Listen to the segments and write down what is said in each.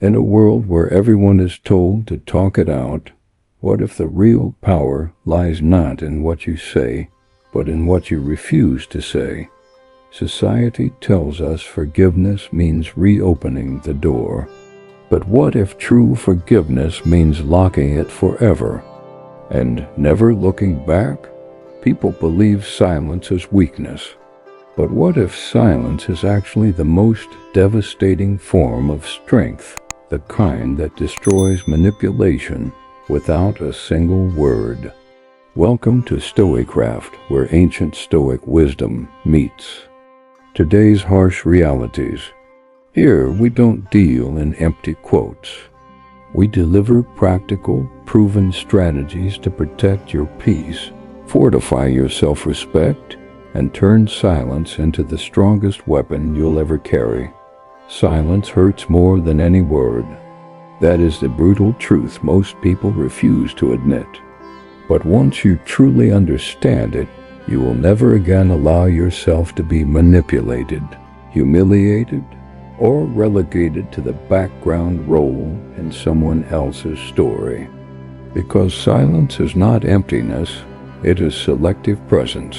In a world where everyone is told to talk it out, what if the real power lies not in what you say, but in what you refuse to say? Society tells us forgiveness means reopening the door. But what if true forgiveness means locking it forever and never looking back? People believe silence is weakness. But what if silence is actually the most devastating form of strength, the kind that destroys manipulation without a single word? Welcome to StoicCraft, where ancient Stoic wisdom meets today's harsh realities. Here we don't deal in empty quotes. We deliver practical, proven strategies to protect your peace, fortify your self-respect, and turn silence into the strongest weapon you'll ever carry. Silence hurts more than any word. That is the brutal truth most people refuse to admit. But once you truly understand it, you will never again allow yourself to be manipulated, humiliated, or relegated to the background role in someone else's story. Because silence is not emptiness, it is selective presence.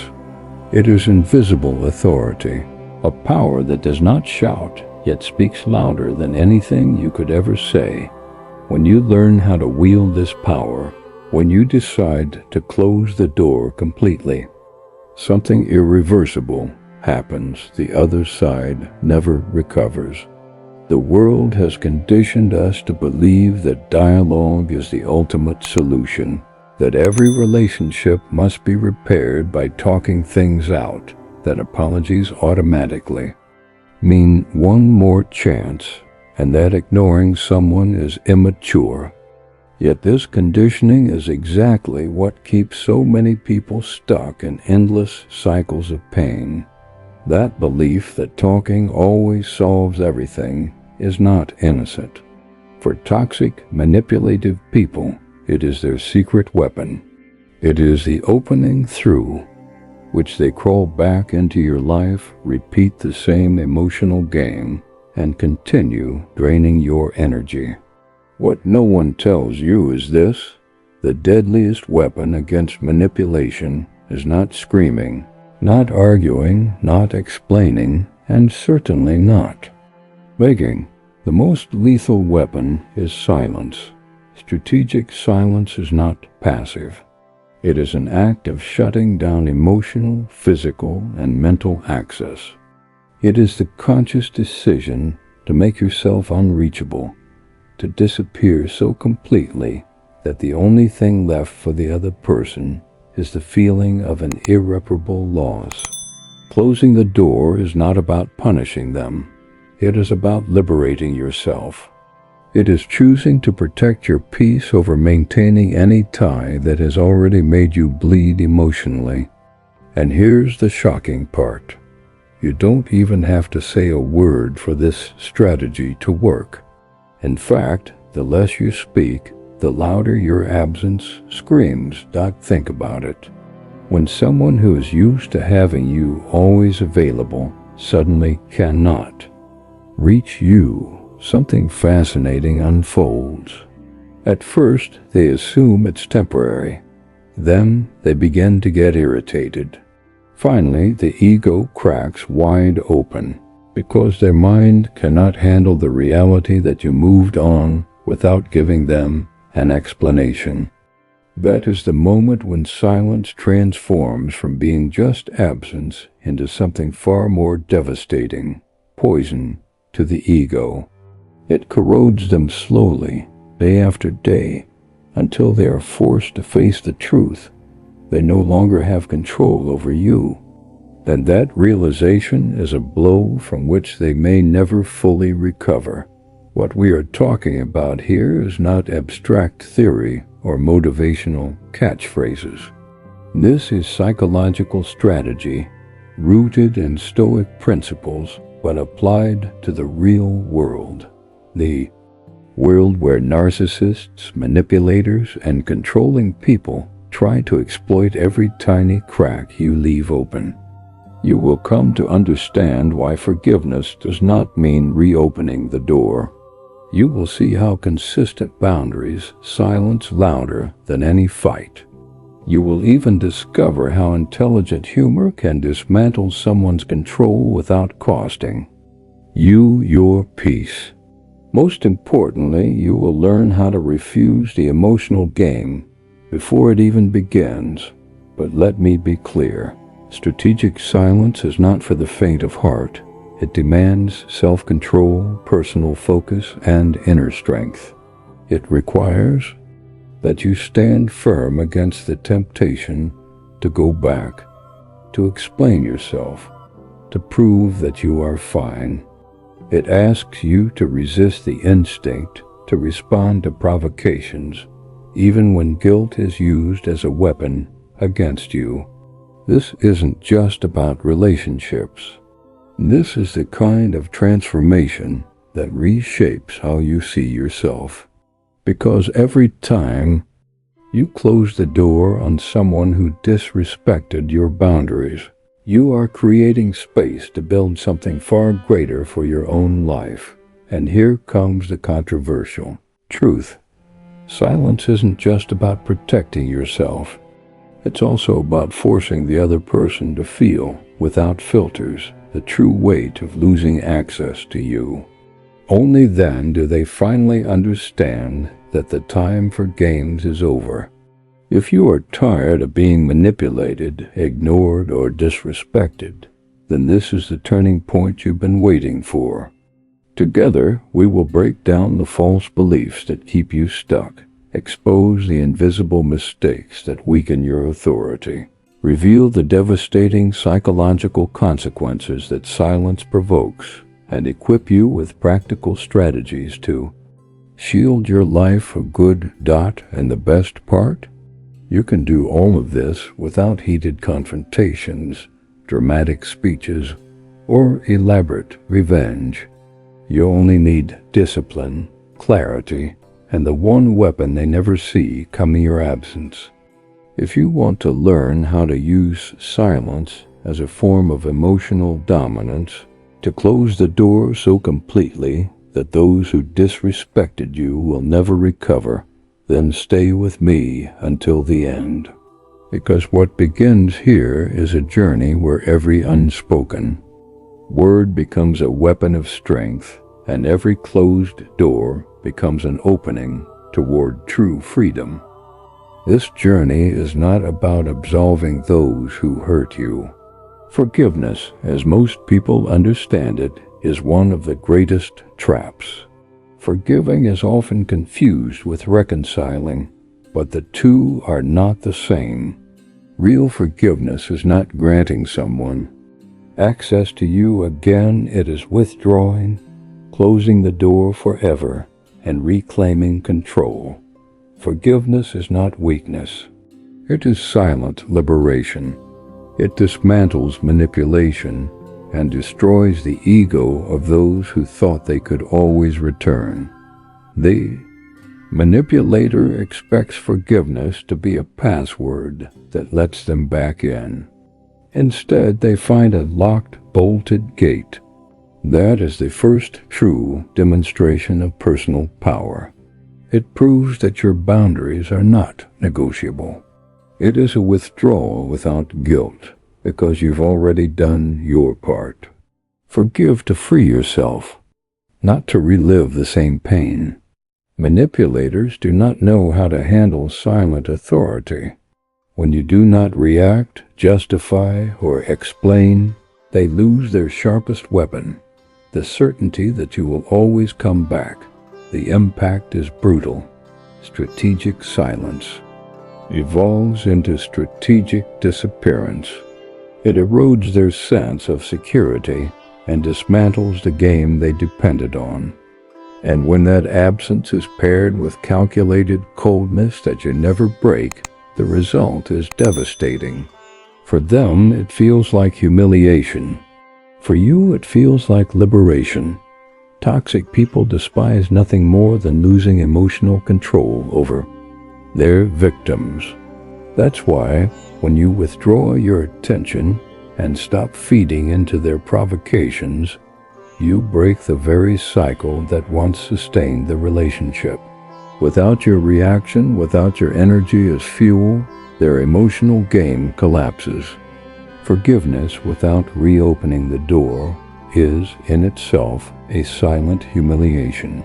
It is invisible authority, a power that does not shout, yet speaks louder than anything you could ever say. When you learn how to wield this power, when you decide to close the door completely, something irreversible happens the other side never recovers. The world has conditioned us to believe that dialogue is the ultimate solution, that every relationship must be repaired by talking things out, that apologies automatically mean one more chance, and that ignoring someone is immature. Yet this conditioning is exactly what keeps so many people stuck in endless cycles of pain. That belief that talking always solves everything is not innocent. For toxic, manipulative people, it is their secret weapon. It is the opening through which they crawl back into your life, repeat the same emotional game, and continue draining your energy. What no one tells you is this: the deadliest weapon against manipulation is not screaming, not arguing, not explaining, and certainly not begging. The most lethal weapon is silence. Strategic silence is not passive. It is an act of shutting down emotional, physical, and mental access. It is the conscious decision to make yourself unreachable, to disappear so completely that the only thing left for the other person is the feeling of an irreparable loss. Closing the door is not about punishing them. It is about liberating yourself. It is choosing to protect your peace over maintaining any tie that has already made you bleed emotionally. And here's the shocking part. You don't even have to say a word for this strategy to work. In fact, the less you speak, the louder your absence screams. Think about it. When someone who is used to having you always available suddenly cannot reach you, something fascinating unfolds. At first, they assume it's temporary. Then they begin to get irritated. Finally, the ego cracks wide open, because their mind cannot handle the reality that you moved on without giving them an explanation. That is the moment when silence transforms from being just absence into something far more devastating, poison to the ego. It corrodes them slowly, day after day, until they are forced to face the truth. They no longer have control over you. Then that realization is a blow from which they may never fully recover. What we are talking about here is not abstract theory or motivational catchphrases. This is psychological strategy rooted in Stoic principles but applied to the real world. The world where narcissists, manipulators, and controlling people try to exploit every tiny crack you leave open. You will come to understand why forgiveness does not mean reopening the door. You will see how consistent boundaries silence louder than any fight. You will even discover how intelligent humor can dismantle someone's control without costing you your peace. Most importantly, you will learn how to refuse the emotional game before it even begins. But let me be clear, strategic silence is not for the faint of heart. It demands self-control, personal focus, and inner strength. It requires that you stand firm against the temptation to go back, to explain yourself, to prove that you are fine. It asks you to resist the instinct to respond to provocations, even when guilt is used as a weapon against you. This isn't just about relationships. This is the kind of transformation that reshapes how you see yourself. Because every time you close the door on someone who disrespected your boundaries, you are creating space to build something far greater for your own life. And here comes the controversial truth. Silence isn't just about protecting yourself. It's also about forcing the other person to feel, without filters, the true weight of losing access to you. Only then do they finally understand that the time for games is over. If you are tired of being manipulated, ignored, or disrespected, then this is the turning point you've been waiting for. Together, we will break down the false beliefs that keep you stuck, expose the invisible mistakes that weaken your authority, reveal the devastating psychological consequences that silence provokes, and equip you with practical strategies to shield your life for good. And the best part? You can do all of this without heated confrontations, dramatic speeches, or elaborate revenge. You only need discipline, clarity, and the one weapon they never see come in your absence. If you want to learn how to use silence as a form of emotional dominance, to close the door so completely that those who disrespected you will never recover, then stay with me until the end. Because what begins here is a journey where every unspoken word becomes a weapon of strength, and every closed door becomes an opening toward true freedom. This journey is not about absolving those who hurt you. Forgiveness, as most people understand it, is one of the greatest traps. Forgiving is often confused with reconciling, but the two are not the same. Real forgiveness is not granting someone access to you again. It is withdrawing, closing the door forever, and reclaiming control. Forgiveness is not weakness. It is silent liberation. It dismantles manipulation and destroys the ego of those who thought they could always return. The manipulator expects forgiveness to be a password that lets them back in. Instead, they find a locked, bolted gate. That is the first true demonstration of personal power. It proves that your boundaries are not negotiable. It is a withdrawal without guilt, because you've already done your part. Forgive to free yourself, not to relive the same pain. Manipulators do not know how to handle silent authority. When you do not react, justify, or explain, they lose their sharpest weapon, the certainty that you will always come back. The impact is brutal. Strategic silence evolves into strategic disappearance. It erodes their sense of security and dismantles the game they depended on. And when that absence is paired with calculated coldness that you never break, the result is devastating. For them, it feels like humiliation. For you, it feels like liberation. Toxic people despise nothing more than losing emotional control over their victims. That's why, when you withdraw your attention and stop feeding into their provocations, you break the very cycle that once sustained the relationship. Without your reaction, without your energy as fuel, their emotional game collapses. Forgiveness without reopening the door is, in itself, a silent humiliation.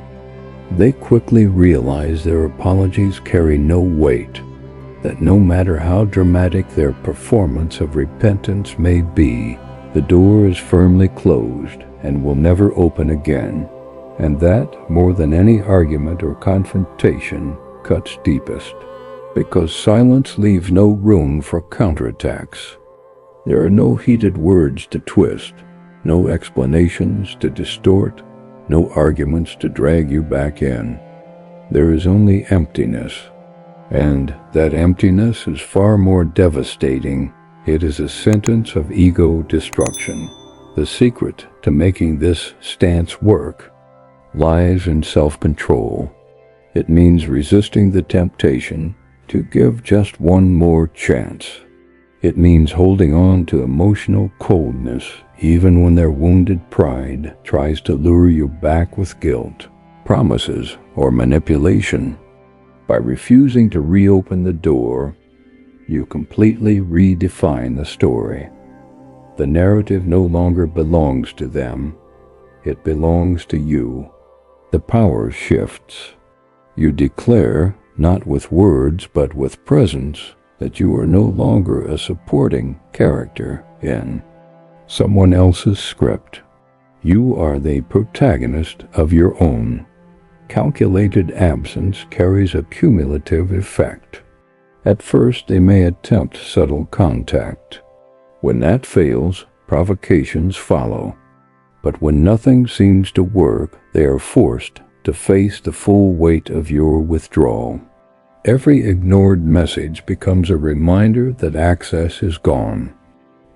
They quickly realize their apologies carry no weight, that no matter how dramatic their performance of repentance may be, the door is firmly closed and will never open again, and that, more than any argument or confrontation, cuts deepest, because silence leaves no room for counterattacks. There are no heated words to twist, no explanations to distort, no arguments to drag you back in. There is only emptiness, and that emptiness is far more devastating. It is a sentence of ego destruction. The secret to making this stance work lies in self-control. It means resisting the temptation to give just one more chance. It means holding on to emotional coldness even when their wounded pride tries to lure you back with guilt, promises, or manipulation. By refusing to reopen the door, you completely redefine the story. The narrative no longer belongs to them. It belongs to you. The power shifts. You declare, not with words but with presence, that you are no longer a supporting character in someone else's script. You are the protagonist of your own. Calculated absence carries a cumulative effect. At first, they may attempt subtle contact. When that fails, provocations follow. But when nothing seems to work, they are forced to face the full weight of your withdrawal. Every ignored message becomes a reminder that access is gone.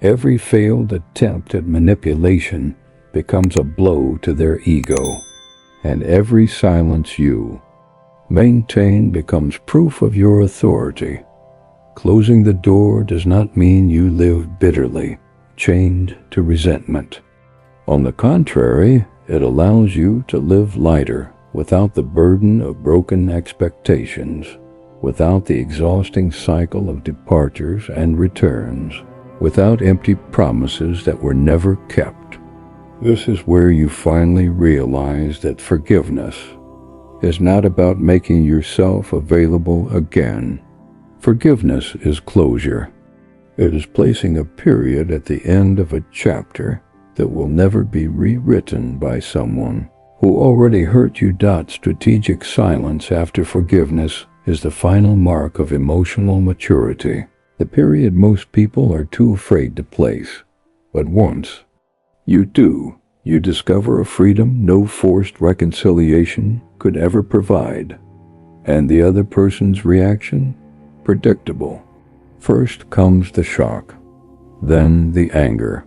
Every failed attempt at manipulation becomes a blow to their ego. And every silence you maintain becomes proof of your authority. Closing the door does not mean you live bitterly, chained to resentment. On the contrary, it allows you to live lighter, without the burden of broken expectations, without the exhausting cycle of departures and returns, without empty promises that were never kept. This is where you finally realize that forgiveness is not about making yourself available again. Forgiveness is closure. It is placing a period at the end of a chapter that will never be rewritten by someone who already hurt you. Strategic silence after forgiveness is the final mark of emotional maturity, the period most people are too afraid to place. But once you do, you discover a freedom no forced reconciliation could ever provide. And the other person's reaction? Predictable. First comes the shock, then the anger.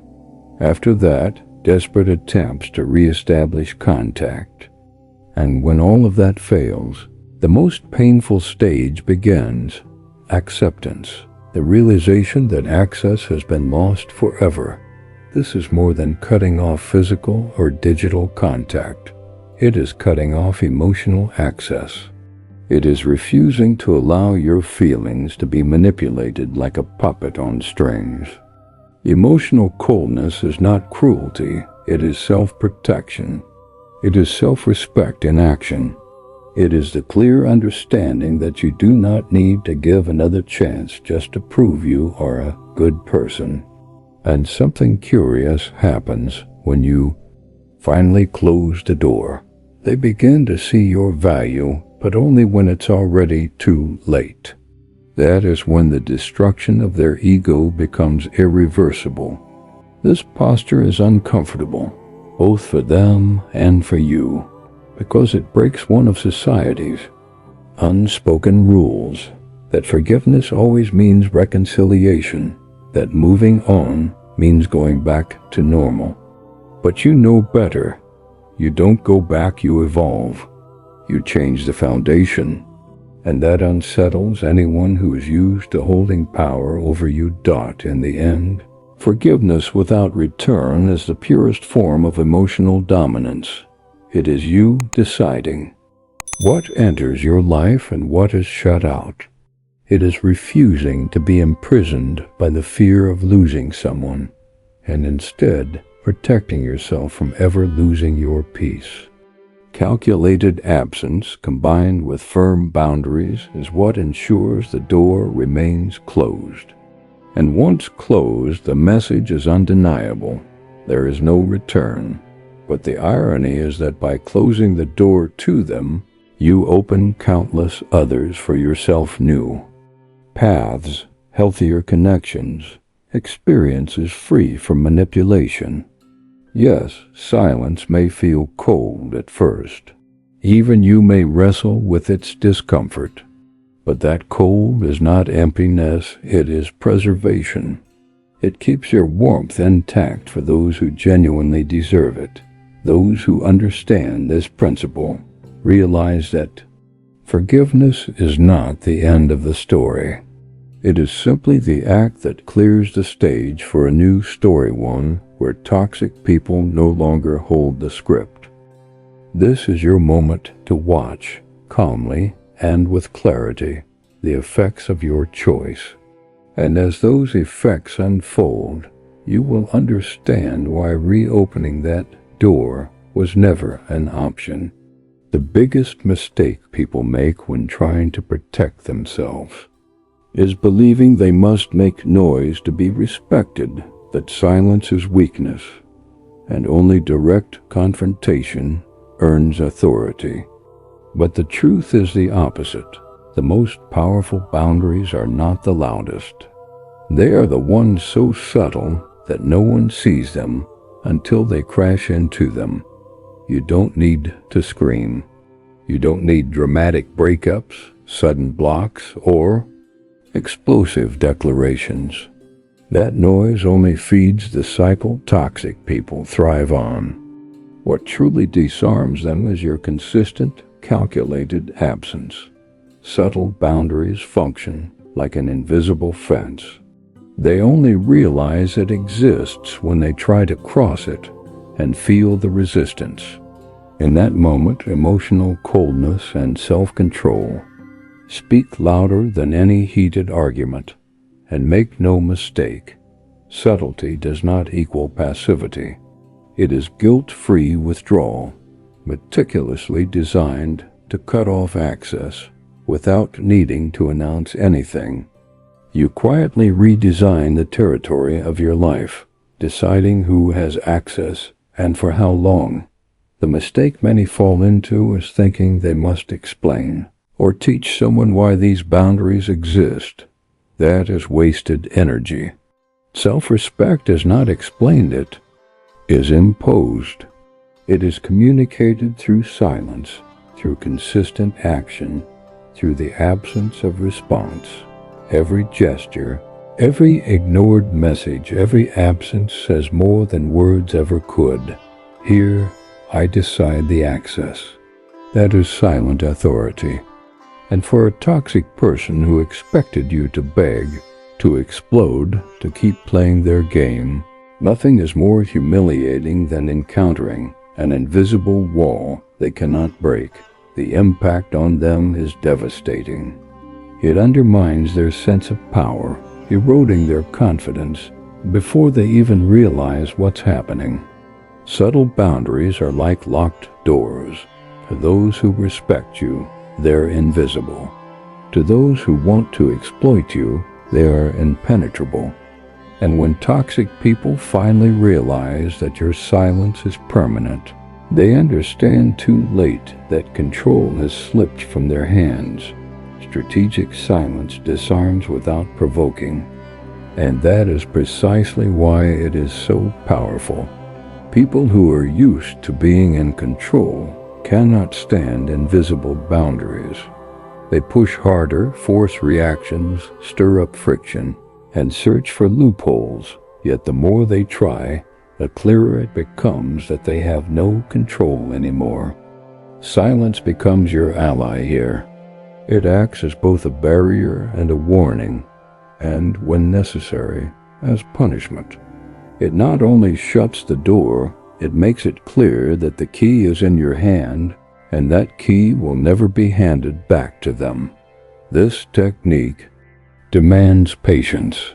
After that, desperate attempts to reestablish contact. And when all of that fails, the most painful stage begins: acceptance, the realization that access has been lost forever. This is more than cutting off physical or digital contact. It is cutting off emotional access. It is refusing to allow your feelings to be manipulated like a puppet on strings. Emotional coldness is not cruelty, it is self-protection. It is self-respect in action. It is the clear understanding that you do not need to give another chance just to prove you are a good person. And something curious happens when you finally close the door. They begin to see your value, but only when it's already too late. That is when the destruction of their ego becomes irreversible. This posture is uncomfortable, both for them and for you, because it breaks one of society's unspoken rules, that forgiveness always means reconciliation, that moving on means going back to normal. But you know better. You don't go back, you evolve. You change the foundation, and that unsettles anyone who is used to holding power over you. In the end, Forgiveness without return is the purest form of emotional dominance. It is you deciding what enters your life and what is shut out. It is refusing to be imprisoned by the fear of losing someone, and instead protecting yourself from ever losing your peace. Calculated absence combined with firm boundaries is what ensures the door remains closed. And once closed, the message is undeniable. There is no return. But the irony is that by closing the door to them, you open countless others for yourself new. Paths, healthier connections, experiences free from manipulation. Yes, silence may feel cold at first. Even you may wrestle with its discomfort. But that cold is not emptiness, it is preservation. It keeps your warmth intact for those who genuinely deserve it. Those who understand this principle realize that forgiveness is not the end of the story. It is simply the act that clears the stage for a new story, one where toxic people no longer hold the script. This is your moment to watch, calmly and with clarity, the effects of your choice. And as those effects unfold, you will understand why reopening that door was never an option. The biggest mistake people make when trying to protect themselves is believing they must make noise to be respected, that silence is weakness, and only direct confrontation earns authority. But the truth is the opposite. The most powerful boundaries are not the loudest. They are the ones so subtle that no one sees them until they crash into them. You don't need to scream. You don't need dramatic breakups, sudden blocks, or explosive declarations. That noise only feeds the cycle toxic people thrive on. What truly disarms them is your consistent, calculated absence. Subtle boundaries function like an invisible fence. They only realize it exists when they try to cross it and feel the resistance. In that moment, emotional coldness and self-control speak louder than any heated argument. And make no mistake, subtlety does not equal passivity. It is guilt-free withdrawal, meticulously designed to cut off access without needing to announce anything. You quietly redesign the territory of your life, deciding who has access and for how long. The mistake many fall into is thinking they must explain or teach someone why these boundaries exist. That is wasted energy. Self-respect is not explained, it is imposed. It is communicated through silence, through consistent action, through the absence of response. Every gesture, every ignored message, every absence says more than words ever could. Here, I decide the access. That is silent authority. And for a toxic person who expected you to beg, to explode, to keep playing their game, nothing is more humiliating than encountering an invisible wall they cannot break. The impact on them is devastating. It undermines their sense of power, eroding their confidence before they even realize what's happening. Subtle boundaries are like locked doors. To those who respect you, they're invisible. To those who want to exploit you, they are impenetrable. And when toxic people finally realize that your silence is permanent, they understand too late that control has slipped from their hands. Strategic silence disarms without provoking. And that is precisely why it is so powerful. People who are used to being in control cannot stand invisible boundaries. They push harder, force reactions, stir up friction, and search for loopholes. Yet the more they try, the clearer it becomes that they have no control anymore. Silence becomes your ally here. It acts as both a barrier and a warning, and, when necessary, as punishment. It not only shuts the door, it makes it clear that the key is in your hand, and that key will never be handed back to them. This technique demands patience.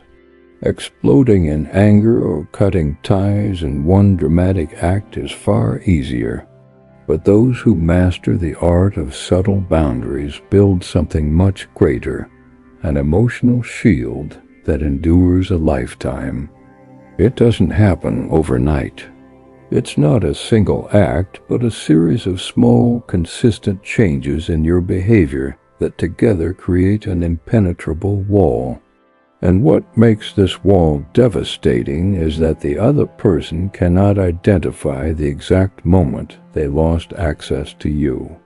Exploding in anger or cutting ties in one dramatic act is far easier. But those who master the art of subtle boundaries build something much greater, an emotional shield that endures a lifetime. It doesn't happen overnight. It's not a single act, but a series of small, consistent changes in your behavior that together create an impenetrable wall. And what makes this wall devastating is that the other person cannot identify the exact moment they lost access to you.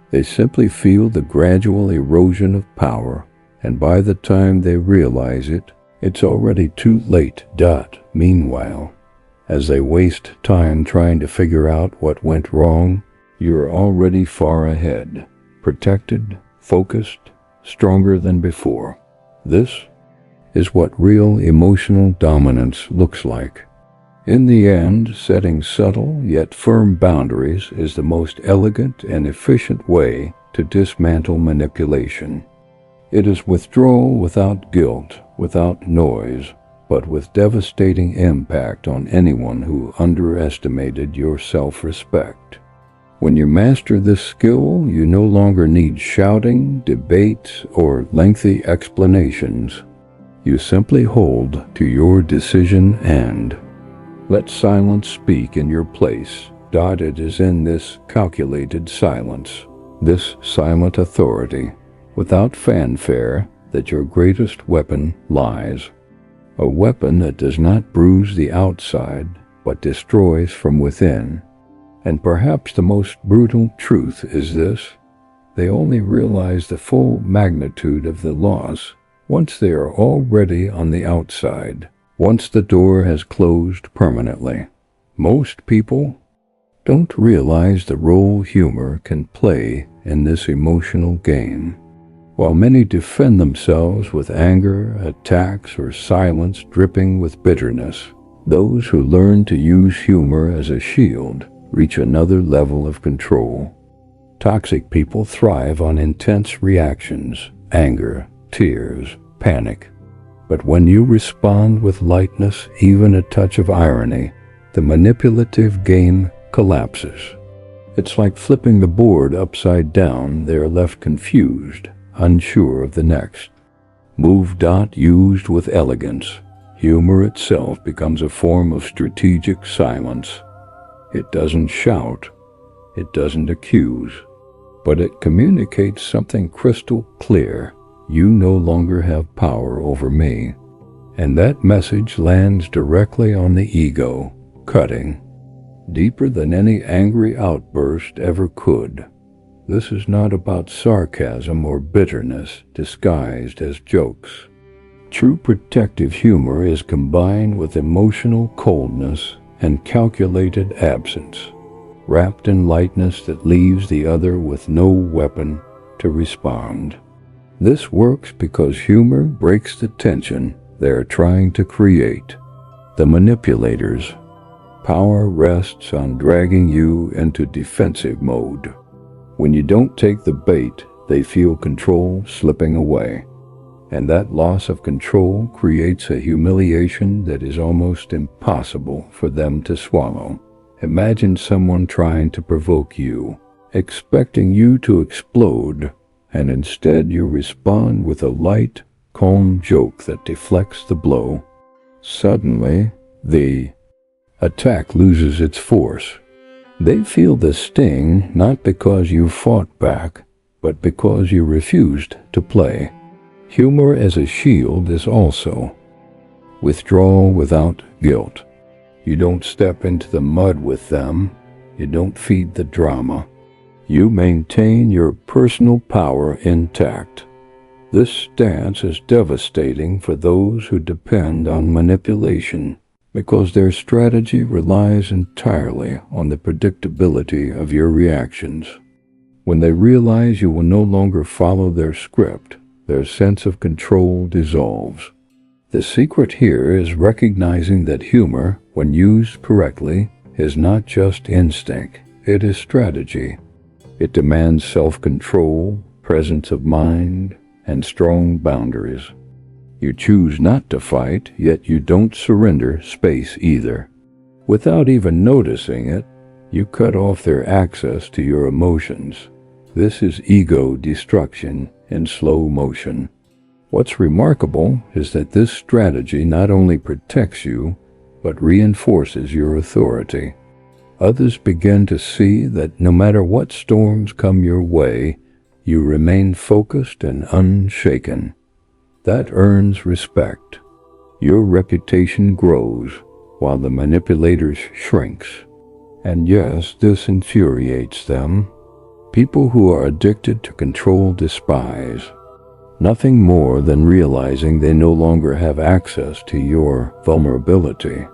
They simply feel the gradual erosion of power, and by the time they realize it, it's already too late. Meanwhile, as they waste time trying to figure out what went wrong, you're already far ahead, protected, focused, stronger than before. This is what real emotional dominance looks like. In the end, setting subtle yet firm boundaries is the most elegant and efficient way to dismantle manipulation. It is withdrawal without guilt, without noise, but with devastating impact on anyone who underestimated your self-respect. When you master this skill, you no longer need shouting, debates, or lengthy explanations. You simply hold to your decision and let silence speak in your place. It is in this calculated silence, this silent authority, without fanfare, that your greatest weapon lies. A weapon that does not bruise the outside, but destroys from within. And perhaps the most brutal truth is this: they only realize the full magnitude of the loss once they are already on the outside, once the door has closed permanently. Most people don't realize the role humor can play in this emotional game. While many defend themselves with anger, attacks, or silence dripping with bitterness, those who learn to use humor as a shield reach another level of control. Toxic people thrive on intense reactions, anger, tears, panic. But when you respond with lightness, even a touch of irony, the manipulative game collapses. It's like flipping the board upside down. They are left confused, unsure of the next move. Used with elegance, humor itself becomes a form of strategic silence. It doesn't shout, it doesn't accuse, but it communicates something crystal clear: you no longer have power over me. And that message lands directly on the ego, cutting deeper than any angry outburst ever could. This is not about sarcasm or bitterness disguised as jokes. True protective humor is combined with emotional coldness and calculated absence, wrapped in lightness that leaves the other with no weapon to respond. This works because humor breaks the tension they are trying to create. The manipulators' power rests on dragging you into defensive mode. When you don't take the bait, they feel control slipping away. And that loss of control creates a humiliation that is almost impossible for them to swallow. Imagine someone trying to provoke you, expecting you to explode, and instead you respond with a light, calm joke that deflects the blow. Suddenly, the attack loses its force. They feel the sting not because you fought back, but because you refused to play. Humor as a shield is also withdrawal without guilt. You don't step into the mud with them. You don't feed the drama. You maintain your personal power intact. This stance is devastating for those who depend on manipulation, because their strategy relies entirely on the predictability of your reactions. When they realize you will no longer follow their script, their sense of control dissolves. The secret here is recognizing that humor, when used correctly, is not just instinct, it is strategy. It demands self-control, presence of mind, and strong boundaries. You choose not to fight, yet you don't surrender space either. Without even noticing it, you cut off their access to your emotions. This is ego destruction in slow motion. What's remarkable is that this strategy not only protects you, but reinforces your authority. Others begin to see that no matter what storms come your way, you remain focused and unshaken. That earns respect. Your reputation grows, while the manipulator's shrinks. And yes, this infuriates them. People who are addicted to control despise nothing more than realizing they no longer have access to your vulnerability.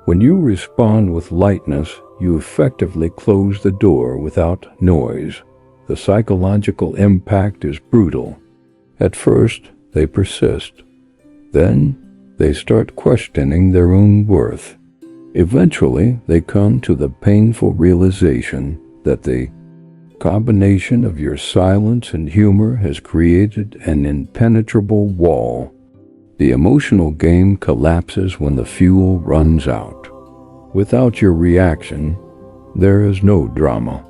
When you respond with lightness, you effectively close the door without noise. The psychological impact is brutal. At first, they persist. Then, they start questioning their own worth. Eventually, they come to the painful realization that the combination of your silence and humor has created an impenetrable wall. The emotional game collapses when the fuel runs out. Without your reaction, there is no drama.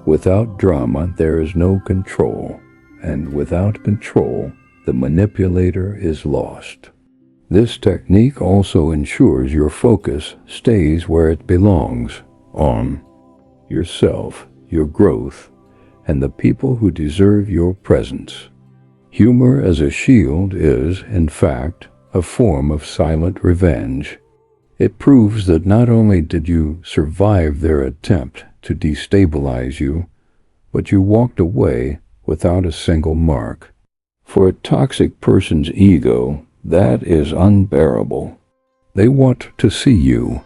Without drama, there is no control. And without control, the manipulator is lost. This technique also ensures your focus stays where it belongs, on yourself, your growth, and the people who deserve your presence. Humor as a shield is, in fact, a form of silent revenge. It proves that not only did you survive their attempt to destabilize you, but you walked away without a single mark. For a toxic person's ego, that is unbearable. They want to see you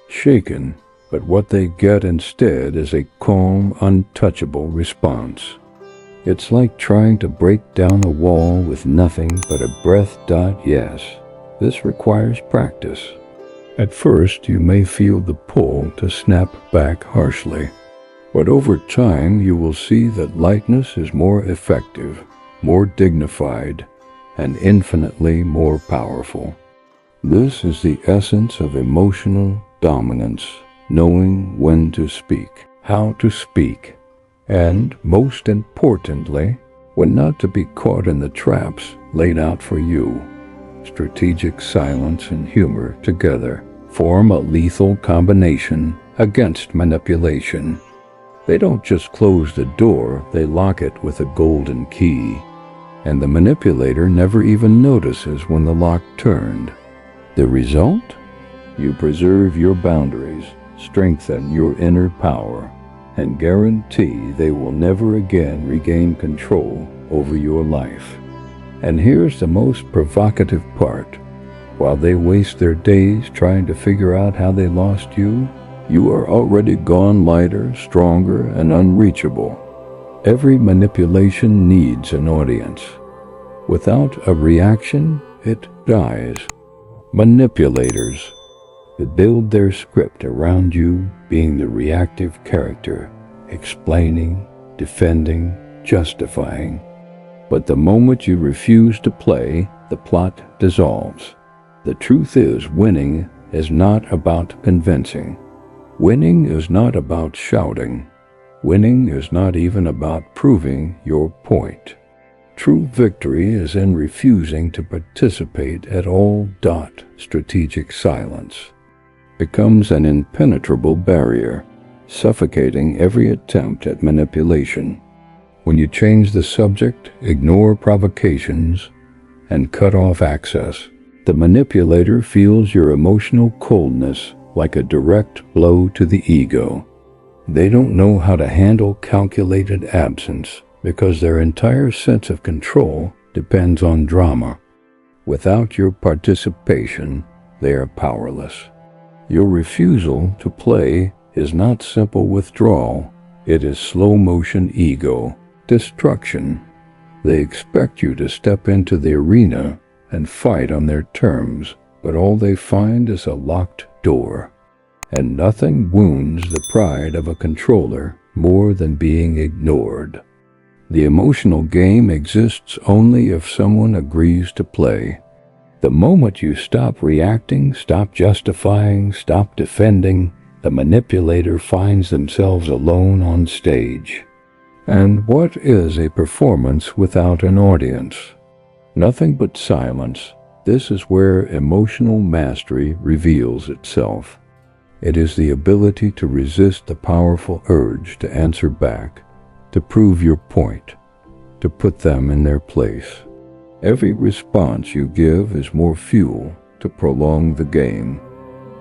shaken, but what they get instead is a calm, untouchable response. It's like trying to break down a wall with nothing but a breath. Yes, this requires practice. At first, you may feel the pull to snap back harshly, but over time you will see that lightness is more effective, more dignified, and infinitely more powerful. This is the essence of emotional dominance, knowing when to speak, how to speak, and, most importantly, when not to be caught in the traps laid out for you. Strategic silence and humor together form a lethal combination against manipulation. They don't just close the door, they lock it with a golden key. And the manipulator never even notices when the lock turned. The result? You preserve your boundaries, strengthen your inner power, and guarantee they will never again regain control over your life. And here's the most provocative part. While they waste their days trying to figure out how they lost you, you are already gone lighter, stronger, and unreachable. Every manipulation needs an audience. Without a reaction, it dies. Manipulators build their script around you being the reactive character, explaining, defending, justifying. But the moment you refuse to play, the plot dissolves. The truth is, winning is not about convincing. Winning is not about shouting. Winning is not even about proving your point. True victory is in refusing to participate at all. Strategic silence becomes an impenetrable barrier, suffocating every attempt at manipulation. When you change the subject, ignore provocations, and cut off access, the manipulator feels your emotional coldness like a direct blow to the ego. They don't know how to handle calculated absence because their entire sense of control depends on drama. Without your participation, they are powerless. Your refusal to play is not simple withdrawal, it is slow-motion ego destruction. They expect you to step into the arena and fight on their terms, but all they find is a locked door. And nothing wounds the pride of a controller more than being ignored. The emotional game exists only if someone agrees to play. The moment you stop reacting, stop justifying, stop defending, the manipulator finds themselves alone on stage. And what is a performance without an audience? Nothing but silence. This is where emotional mastery reveals itself. It is the ability to resist the powerful urge to answer back, to prove your point, to put them in their place. Every response you give is more fuel to prolong the game.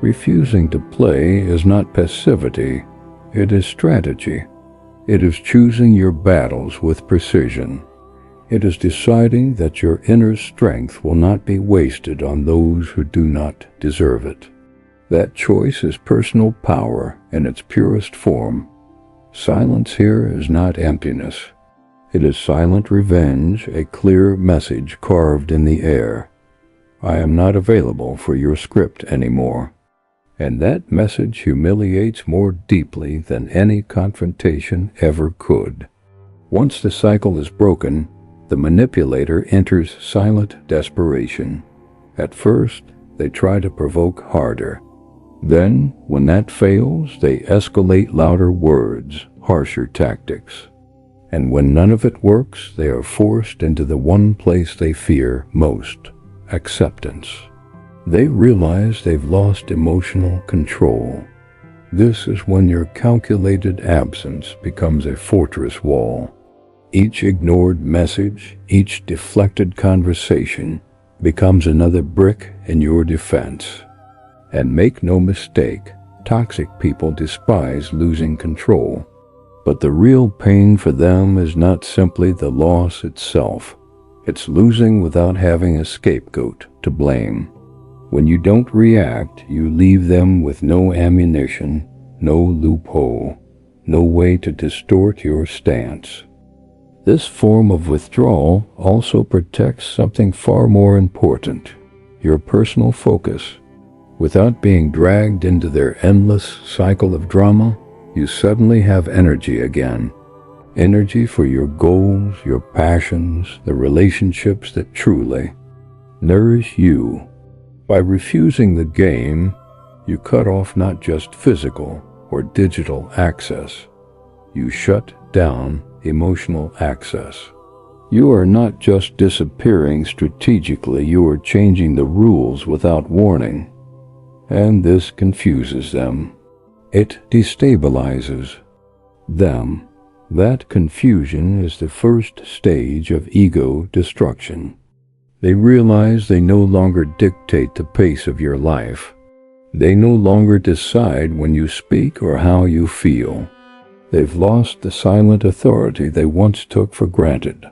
Refusing to play is not passivity, it is strategy. It is choosing your battles with precision. It is deciding that your inner strength will not be wasted on those who do not deserve it. That choice is personal power in its purest form. Silence here is not emptiness. It is silent revenge, a clear message carved in the air. I am not available for your script anymore. And that message humiliates more deeply than any confrontation ever could. Once the cycle is broken, the manipulator enters silent desperation. At first, they try to provoke harder. Then, when that fails, they escalate louder words, harsher tactics. And when none of it works, they are forced into the one place they fear most, acceptance. They realize they've lost emotional control. This is when your calculated absence becomes a fortress wall. Each ignored message, each deflected conversation becomes another brick in your defense. And make no mistake, toxic people despise losing control. But the real pain for them is not simply the loss itself. It's losing without having a scapegoat to blame. When you don't react, you leave them with no ammunition, no loophole, no way to distort your stance. This form of withdrawal also protects something far more important, your personal focus. Without being dragged into their endless cycle of drama, you suddenly have energy again. Energy for your goals, your passions, the relationships that truly nourish you. By refusing the game, you cut off not just physical or digital access. You shut down emotional access. You are not just disappearing strategically, you are changing the rules without warning. And this confuses them. It destabilizes them. That confusion is the first stage of ego destruction. They realize they no longer dictate the pace of your life. They no longer decide when you speak or how you feel. They've lost the silent authority they once took for granted.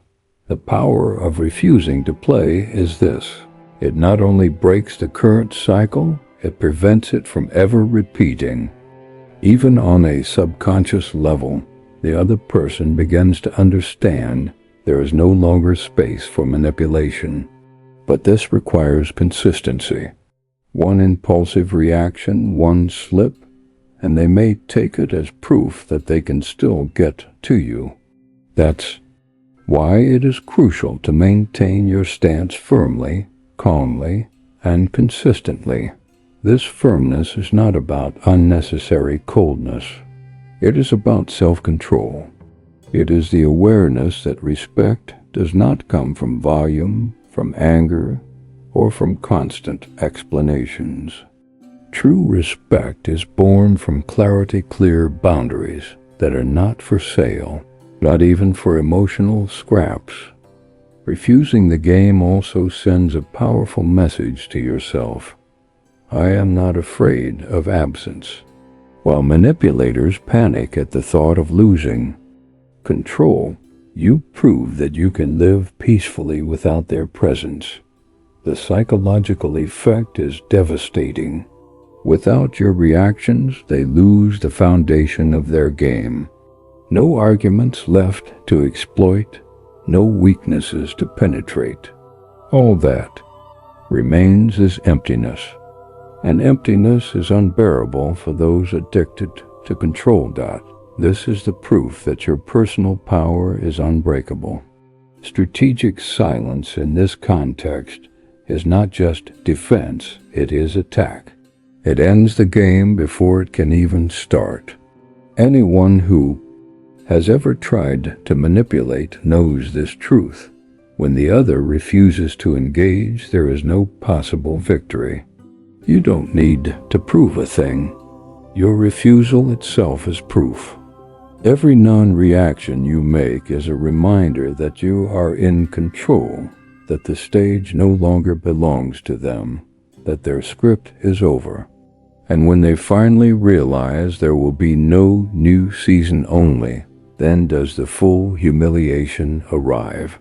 The power of refusing to play is this. It not only breaks the current cycle, it prevents it from ever repeating. Even on a subconscious level, the other person begins to understand there is no longer space for manipulation. But this requires consistency. One impulsive reaction, one slip, and they may take it as proof that they can still get to you. That's why it is crucial to maintain your stance firmly, calmly, and consistently. This firmness is not about unnecessary coldness. It is about self-control. It is the awareness that respect does not come from volume, from anger, or from constant explanations. True respect is born from clarity-clear boundaries that are not for sale, not even for emotional scraps. Refusing the game also sends a powerful message to yourself. I am not afraid of absence. While manipulators panic at the thought of losing control, you prove that you can live peacefully without their presence. The psychological effect is devastating. Without your reactions, they lose the foundation of their game. No arguments left to exploit, no weaknesses to penetrate. All that remains is emptiness. And emptiness is unbearable for those addicted to control. This is the proof that your personal power is unbreakable. Strategic silence in this context is not just defense, it is attack. It ends the game before it can even start. Anyone who has ever tried to manipulate knows this truth. When the other refuses to engage, there is no possible victory. You don't need to prove a thing. Your refusal itself is proof. Every non-reaction you make is a reminder that you are in control, that the stage no longer belongs to them, that their script is over. And when they finally realize there will be no new season only, then does the full humiliation arrive.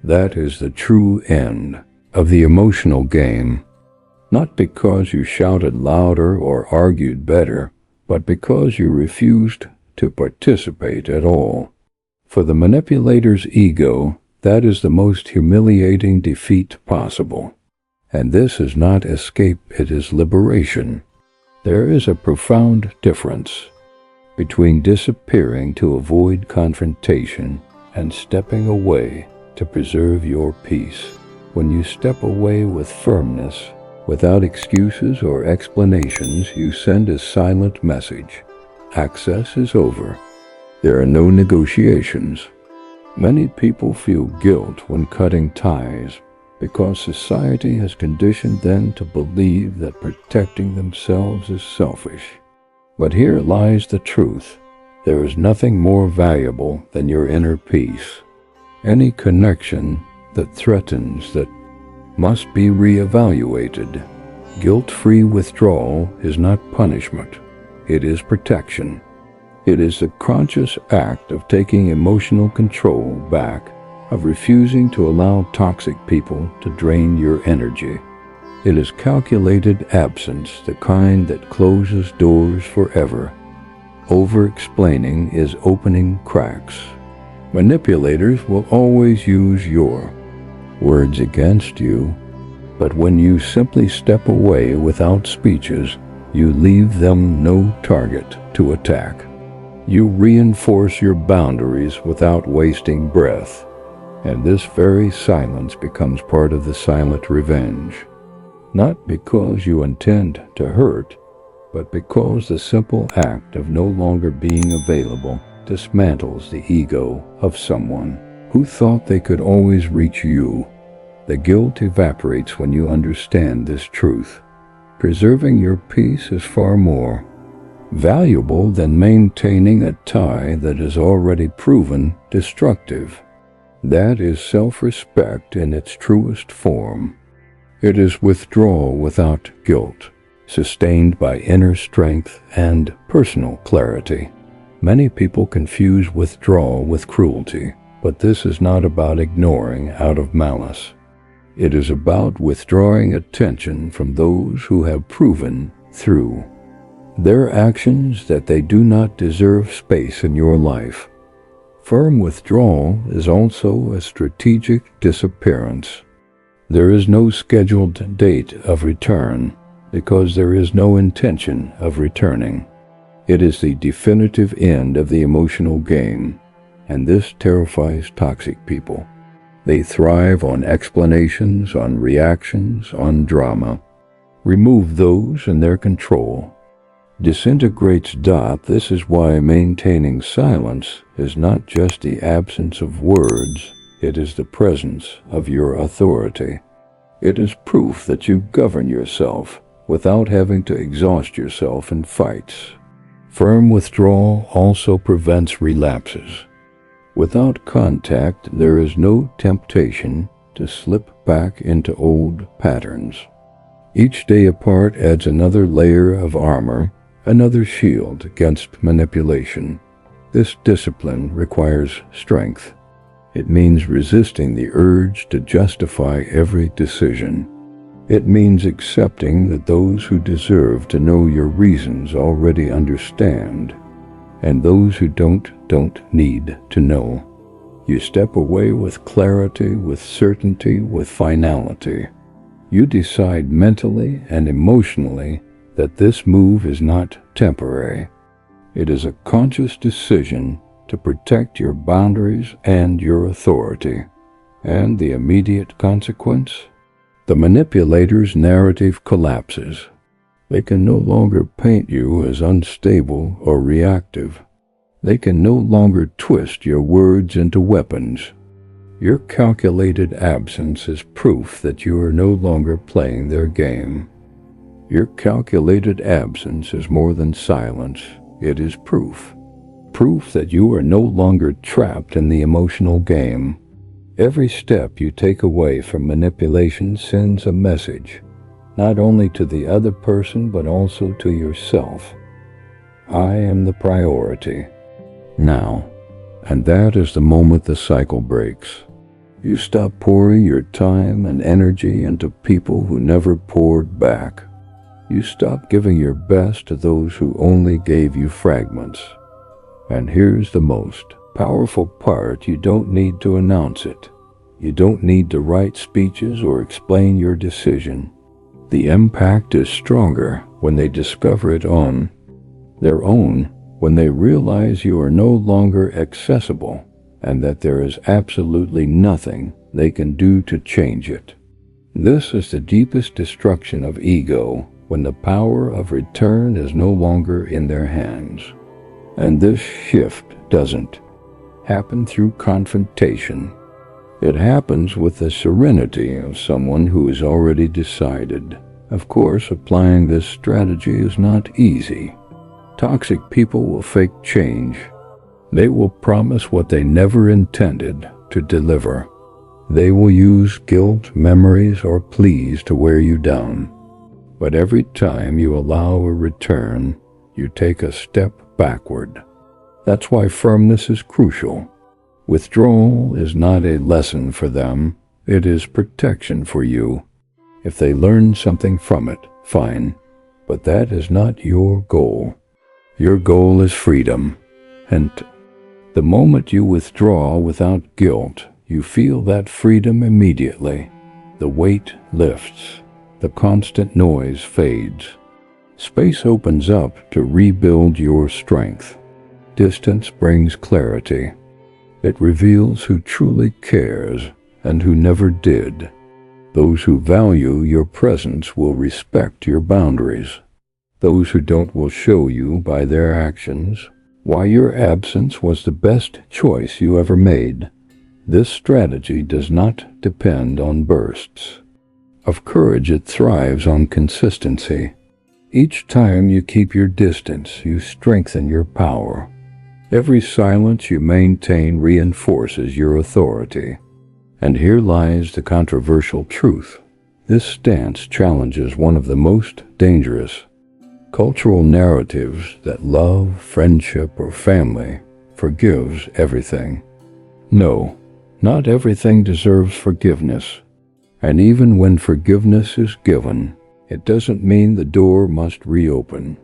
That is the true end of the emotional game. Not because you shouted louder or argued better, but because you refused to participate at all. For the manipulator's ego, that is the most humiliating defeat possible. And this is not escape, it is liberation. There is a profound difference between disappearing to avoid confrontation and stepping away to preserve your peace. When you step away with firmness, without excuses or explanations, you send a silent message. Access is over. There are no negotiations. Many people feel guilt when cutting ties because society has conditioned them to believe that protecting themselves is selfish. But here lies the truth. There is nothing more valuable than your inner peace. Any connection that threatens that must be reevaluated. Guilt-free withdrawal is not punishment. It is protection. It is the conscious act of taking emotional control back, of refusing to allow toxic people to drain your energy. It is calculated absence, the kind that closes doors forever. Over-explaining is opening cracks. Manipulators will always use your words against you, but when you simply step away without speeches, you leave them no target to attack. You reinforce your boundaries without wasting breath, and this very silence becomes part of the silent revenge. Not because you intend to hurt, but because the simple act of no longer being available dismantles the ego of someone who thought they could always reach you. The guilt evaporates when you understand this truth. Preserving your peace is far more valuable than maintaining a tie that is already proven destructive. That is self-respect in its truest form. It is withdrawal without guilt, sustained by inner strength and personal clarity. Many people confuse withdrawal with cruelty, but this is not about ignoring out of malice. It is about withdrawing attention from those who have proven through their actions that they do not deserve space in your life. Firm withdrawal is also a strategic disappearance. There is no scheduled date of return because there is no intention of returning. It is the definitive end of the emotional game, and this terrifies toxic people. They thrive on explanations, on reactions, on drama. Remove those and their control disintegrates. This is why maintaining silence is not just the absence of words, it is the presence of your authority. It is proof that you govern yourself without having to exhaust yourself in fights. Firm withdrawal also prevents relapses. Without contact, there is no temptation to slip back into old patterns. Each day apart adds another layer of armor, another shield against manipulation. This discipline requires strength. It means resisting the urge to justify every decision. It means accepting that those who deserve to know your reasons already understand, and those who don't need to know. You step away with clarity, with certainty, with finality. You decide mentally and emotionally that this move is not temporary. It is a conscious decision to protect your boundaries and your authority. And the immediate consequence? The manipulator's narrative collapses. They can no longer paint you as unstable or reactive. They can no longer twist your words into weapons. Your calculated absence is proof that you are no longer playing their game. Your calculated absence is more than silence. It is proof. Proof that you are no longer trapped in the emotional game. Every step you take away from manipulation sends a message, not only to the other person but also to yourself. I am the priority. Now. And that is the moment the cycle breaks. You stop pouring your time and energy into people who never poured back. You stop giving your best to those who only gave you fragments. And here's the most powerful part: you don't need to announce it. You don't need to write speeches or explain your decision. The impact is stronger when they discover it on their own, when they realize you are no longer accessible and that there is absolutely nothing they can do to change it. This is the deepest destruction of ego, when the power of return is no longer in their hands. And this shift doesn't happen through confrontation. It happens with the serenity of someone who has already decided. Of course, applying this strategy is not easy. Toxic people will fake change. They will promise what they never intended to deliver. They will use guilt, memories, or pleas to wear you down. But every time you allow a return, you take a step backward. That's why firmness is crucial. Withdrawal is not a lesson for them, it is protection for you. If they learn something from it, fine, but that is not your goal. Your goal is freedom, and the moment you withdraw without guilt, you feel that freedom immediately. The weight lifts, the constant noise fades. Space opens up to rebuild your strength. Distance brings clarity. It reveals who truly cares and who never did. Those who value your presence will respect your boundaries. Those who don't will show you by their actions why your absence was the best choice you ever made. This strategy does not depend on bursts of courage. It thrives on consistency. Each time you keep your distance, you strengthen your power. Every silence you maintain reinforces your authority. And here lies the controversial truth. This stance challenges one of the most dangerous cultural narratives that love, friendship, or family forgives everything. No, not everything deserves forgiveness. And even when forgiveness is given, it doesn't mean the door must reopen.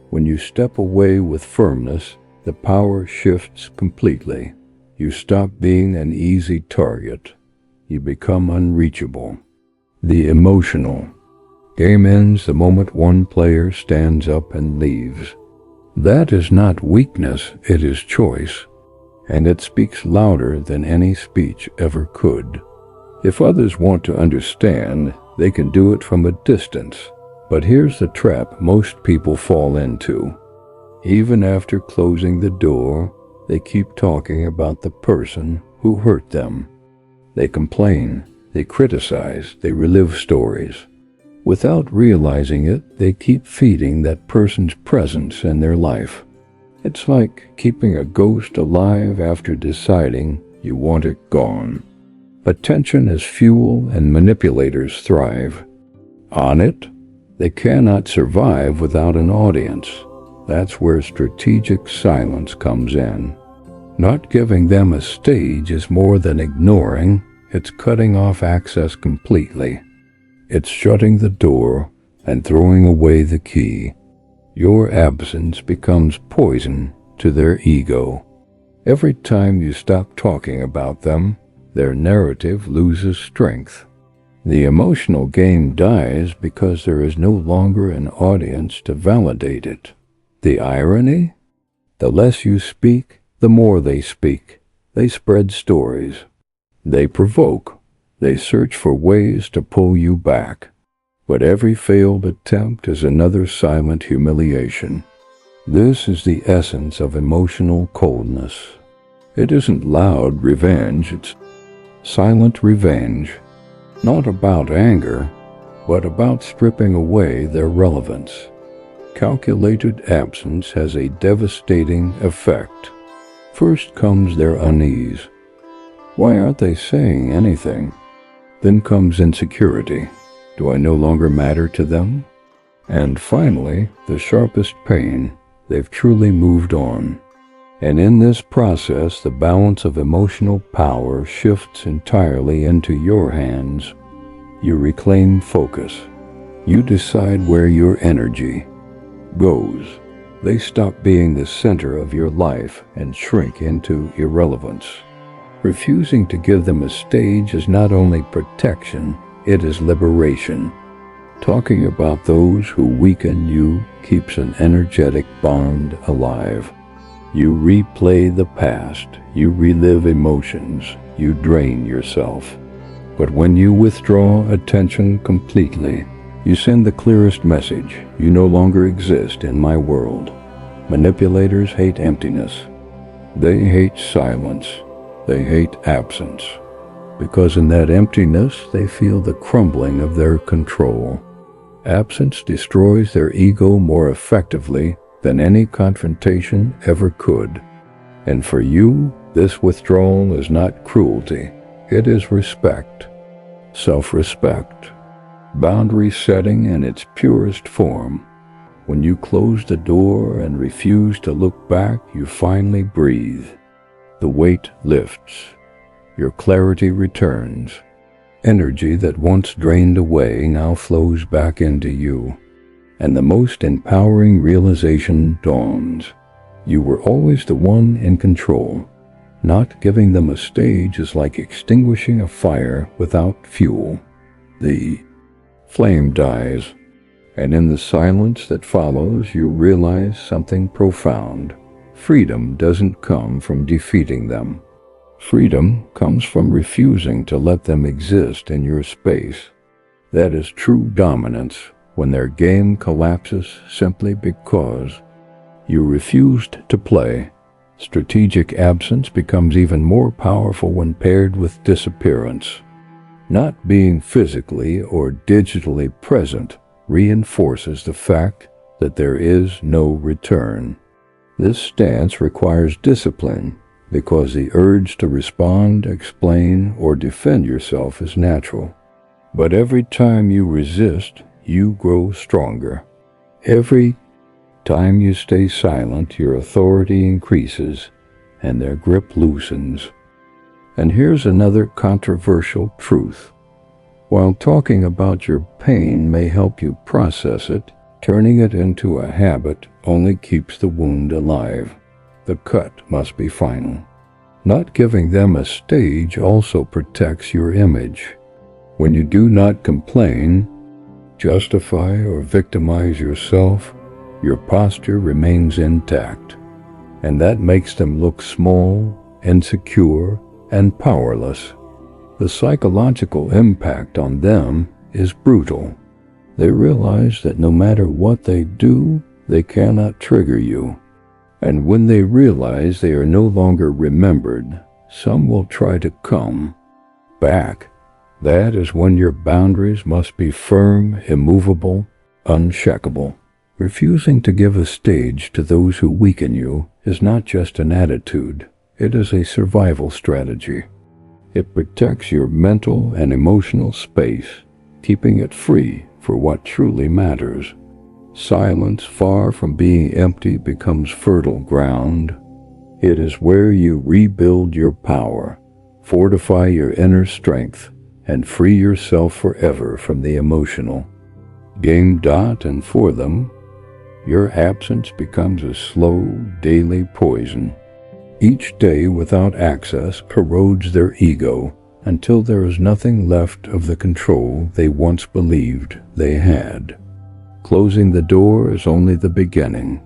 When you step away with firmness, the power shifts completely. You stop being an easy target. You become unreachable. The emotional game ends the moment one player stands up and leaves. That is not weakness, it is choice, and it speaks louder than any speech ever could. If others want to understand, they can do it from a distance. But here's the trap most people fall into. Even after closing the door, they keep talking about the person who hurt them. They complain, they criticize, they relive stories. Without realizing it, they keep feeding that person's presence in their life. It's like keeping a ghost alive after deciding you want it gone. Attention is fuel, and manipulators thrive on it. They cannot survive without an audience. That's where strategic silence comes in. Not giving them a stage is more than ignoring. It's cutting off access completely. It's shutting the door and throwing away the key. Your absence becomes poison to their ego. Every time you stop talking about them, their narrative loses strength. The emotional game dies because there is no longer an audience to validate it. The irony? The less you speak, the more they speak. They spread stories. They provoke. They search for ways to pull you back. But every failed attempt is another silent humiliation. This is the essence of emotional coldness. It isn't loud revenge, it's silent revenge. Not about anger, but about stripping away their relevance. Calculated absence has a devastating effect. First comes their unease. Why aren't they saying anything? Then comes insecurity. Do I no longer matter to them? And finally, the sharpest pain. They've truly moved on. And in this process, the balance of emotional power shifts entirely into your hands. You reclaim focus. You decide where your energy goes. They stop being the center of your life and shrink into irrelevance. Refusing to give them a stage is not only protection, it is liberation. Talking about those who weaken you keeps an energetic bond alive. You replay the past, you relive emotions, you drain yourself. But when you withdraw attention completely, you send the clearest message: you no longer exist in my world. Manipulators hate emptiness. They hate silence. They hate absence. Because in that emptiness, they feel the crumbling of their control. Absence destroys their ego more effectively than any confrontation ever could. And for you, this withdrawal is not cruelty. It is respect. Self-respect. Boundary setting in its purest form. When you close the door and refuse to look back, you finally breathe. The weight lifts. Your clarity returns. Energy that once drained away now flows back into you. And the most empowering realization dawns. You were always the one in control. Not giving them a stage is like extinguishing a fire without fuel. The flame dies, and in the silence that follows, you realize something profound. Freedom doesn't come from defeating them. Freedom comes from refusing to let them exist in your space. That is true dominance, when their game collapses simply because you refused to play. Strategic absence becomes even more powerful when paired with disappearance. Not being physically or digitally present reinforces the fact that there is no return. This stance requires discipline because the urge to respond, explain, or defend yourself is natural. But every time you resist, you grow stronger. Every time you stay silent, your authority increases and their grip loosens. And here's another controversial truth. While talking about your pain may help you process it, turning it into a habit only keeps the wound alive. The cut must be final. Not giving them a stage also protects your image. When you do not complain, justify, or victimize yourself, your posture remains intact. And that makes them look small, insecure, and powerless. The psychological impact on them is brutal. They realize that no matter what they do, they cannot trigger you. And when they realize they are no longer remembered, some will try to come back. That is when your boundaries must be firm, immovable, unshakable. Refusing to give a stage to those who weaken you is not just an attitude, it is a survival strategy. It protects your mental and emotional space, keeping it free for what truly matters. Silence, far from being empty, becomes fertile ground. It is where you rebuild your power, fortify your inner strength, and free yourself forever from the emotional. And for them, your absence becomes a slow, daily poison. Each day without access corrodes their ego until there is nothing left of the control they once believed they had. Closing the door is only the beginning.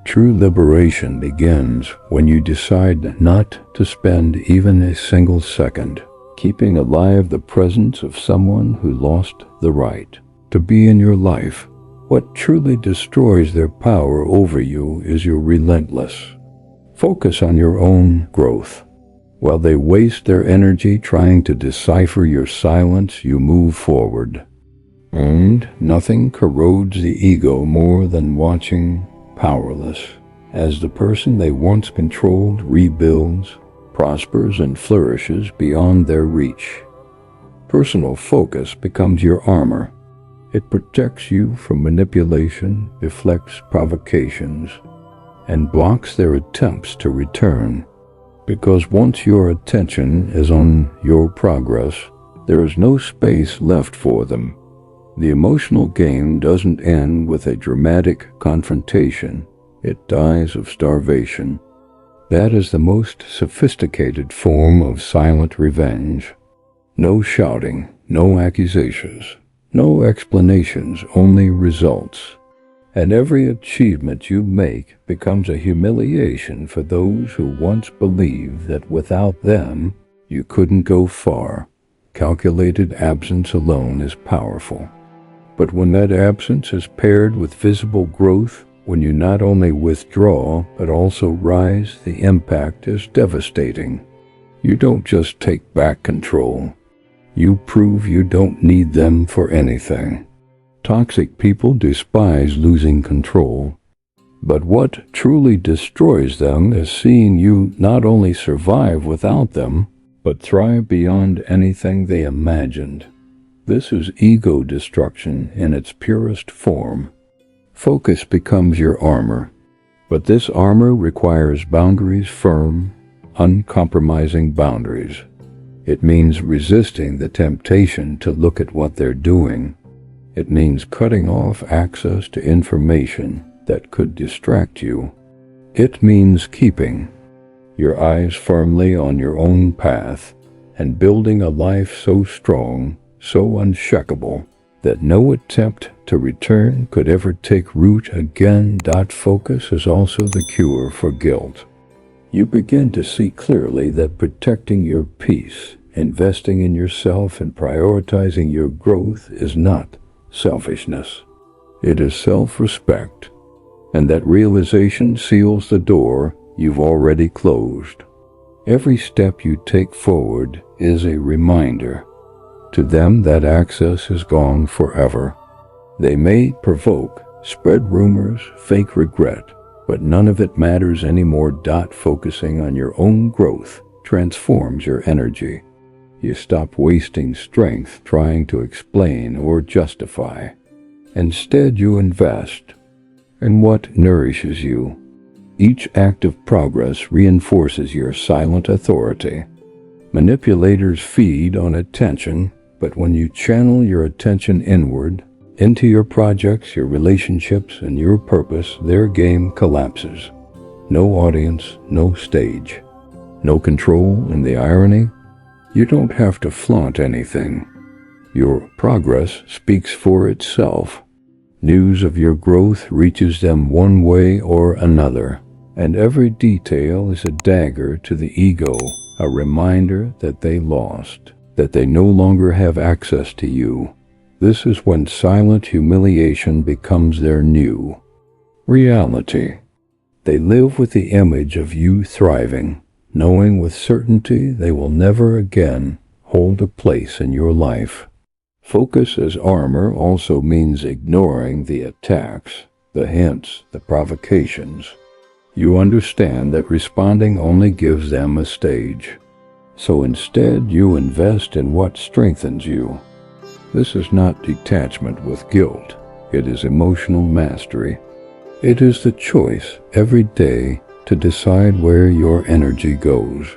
True liberation begins when you decide not to spend even a single second keeping alive the presence of someone who lost the right to be in your life. What truly destroys their power over you is your relentless focus on your own growth. While they waste their energy trying to decipher your silence, you move forward. And nothing corrodes the ego more than watching powerless as the person they once controlled rebuilds, prospers, and flourishes beyond their reach. Personal focus becomes your armor. It protects you from manipulation, deflects provocations, and blocks their attempts to return. Because once your attention is on your progress, there is no space left for them. The emotional game doesn't end with a dramatic confrontation. It dies of starvation. That is the most sophisticated form of silent revenge. No shouting, no accusations, no explanations, only results. And every achievement you make becomes a humiliation for those who once believed that without them, you couldn't go far. Calculated absence alone is powerful. But when that absence is paired with visible growth, when you not only withdraw, but also rise, the impact is devastating. You don't just take back control. You prove you don't need them for anything. Toxic people despise losing control. But what truly destroys them is seeing you not only survive without them, but thrive beyond anything they imagined. This is ego destruction in its purest form. Focus becomes your armor, but this armor requires boundaries, firm, uncompromising boundaries. It means resisting the temptation to look at what they're doing. It means cutting off access to information that could distract you. It means keeping your eyes firmly on your own path and building a life so strong, so unshakable, that no attempt to return could ever take root again. Focus is also the cure for guilt. You begin to see clearly that protecting your peace, investing in yourself, and prioritizing your growth is not selfishness. It is self-respect, and that realization seals the door you've already closed. Every step you take forward is a reminder. To them, that access is gone forever. They may provoke, spread rumors, fake regret, but none of it matters anymore. Focusing on your own growth transforms your energy. You stop wasting strength trying to explain or justify. Instead, you invest in what nourishes you. Each act of progress reinforces your silent authority. Manipulators feed on attention, but when you channel your attention inward, into your projects, your relationships, and your purpose, their game collapses. No audience, no stage, no control. In the irony, you don't have to flaunt anything. Your progress speaks for itself. News of your growth reaches them one way or another, and every detail is a dagger to the ego, a reminder that they lost, that they no longer have access to you. This is when silent humiliation becomes their new reality. They live with the image of you thriving, knowing with certainty they will never again hold a place in your life. Focus as armor also means ignoring the attacks, the hints, the provocations. You understand that responding only gives them a stage. So instead, you invest in what strengthens you. This is not detachment with guilt. It is emotional mastery. It is the choice every day to decide where your energy goes.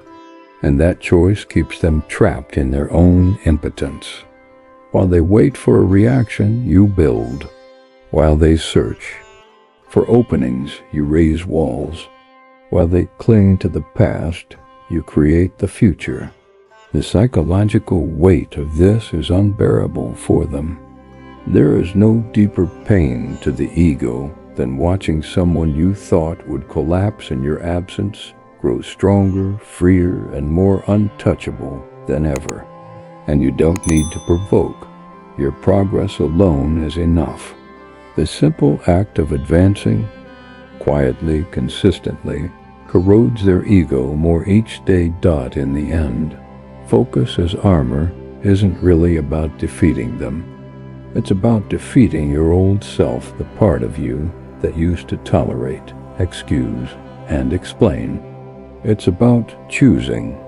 And that choice keeps them trapped in their own impotence. While they wait for a reaction, you build. While they search for openings, you raise walls. While they cling to the past, you create the future. The psychological weight of this is unbearable for them. There is no deeper pain to the ego than watching someone you thought would collapse in your absence grow stronger, freer, and more untouchable than ever. And you don't need to provoke. Your progress alone is enough. The simple act of advancing, quietly, consistently, corrodes their ego more each day. In the end, focus as armor isn't really about defeating them. It's about defeating your old self, the part of you that used to tolerate, excuse, and explain. It's about choosing,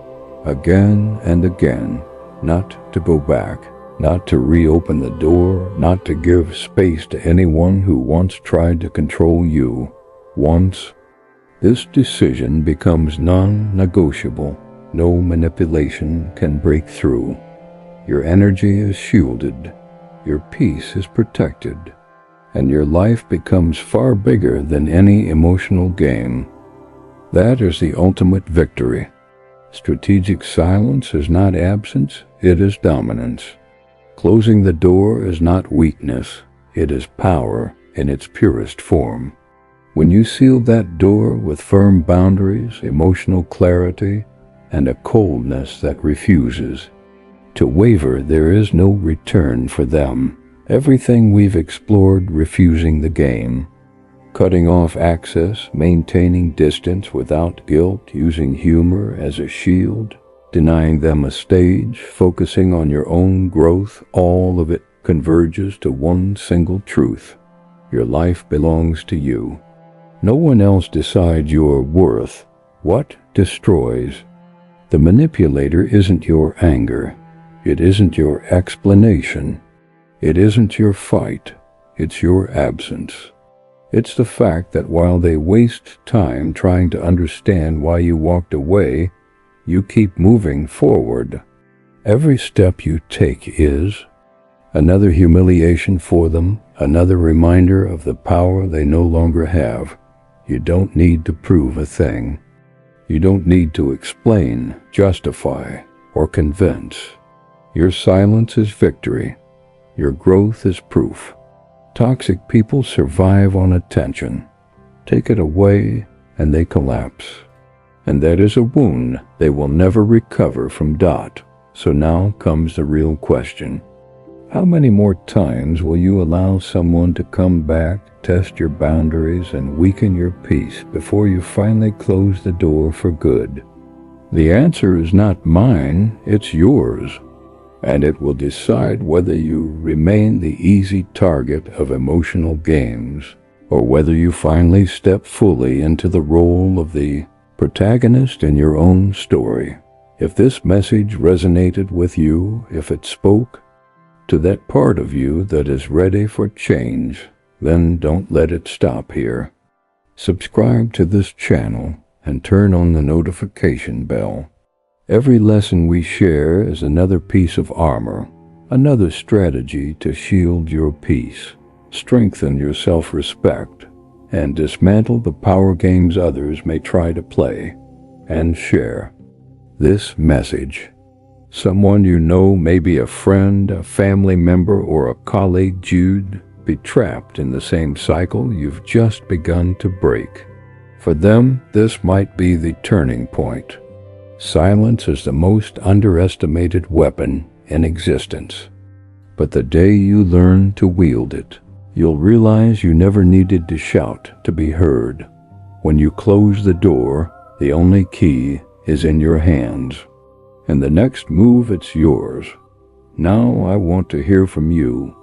again and again, not to go back, not to reopen the door, not to give space to anyone who once tried to control you. Once this decision becomes non-negotiable, no manipulation can break through. Your energy is shielded, your peace is protected, and your life becomes far bigger than any emotional game. That is the ultimate victory. Strategic silence is not absence, it is dominance. Closing the door is not weakness, it is power in its purest form. When you seal that door with firm boundaries, emotional clarity, and a coldness that refuses to waver, there is no return for them. Everything we've explored, refusing the game, cutting off access, maintaining distance without guilt, using humor as a shield, denying them a stage, focusing on your own growth, all of it converges to one single truth. Your life belongs to you. No one else decides your worth. What destroys? The manipulator isn't your anger. It isn't your explanation. It isn't your fight. It's your absence. It's the fact that while they waste time trying to understand why you walked away, you keep moving forward. Every step you take is another humiliation for them, another reminder of the power they no longer have. You don't need to prove a thing. You don't need to explain, justify, or convince. Your silence is victory. Your growth is proof. Toxic people survive on attention. Take it away, and they collapse. And that is a wound they will never recover from. So now comes the real question. How many more times will you allow someone to come back, test your boundaries, and weaken your peace before you finally close the door for good? The answer is not mine, it's yours. And it will decide whether you remain the easy target of emotional games, or whether you finally step fully into the role of the protagonist in your own story. If this message resonated with you, if it spoke to that part of you that is ready for change, then don't let it stop here. Subscribe to this channel and turn on the notification bell. Every lesson we share is another piece of armor, another strategy to shield your peace, strengthen your self-respect, and dismantle the power games others may try to play. And share this message. Someone you know, maybe a friend, a family member, or a colleague, Jude, be trapped in the same cycle you've just begun to break. For them, this might be the turning point. Silence is the most underestimated weapon in existence. But the day you learn to wield it, you'll realize you never needed to shout to be heard. When you close the door, the only key is in your hands. And the next move, it's yours. Now I want to hear from you.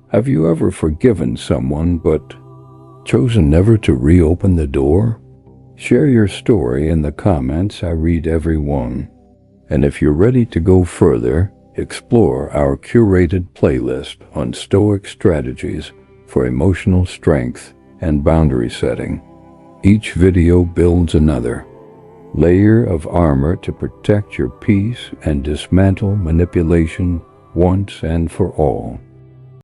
Have you ever forgiven someone but chosen never to reopen the door? Share your story in the comments. I read every one. And if you're ready to go further, explore our curated playlist on Stoic strategies for emotional strength and boundary setting. Each video builds another layer of armor to protect your peace and dismantle manipulation once and for all.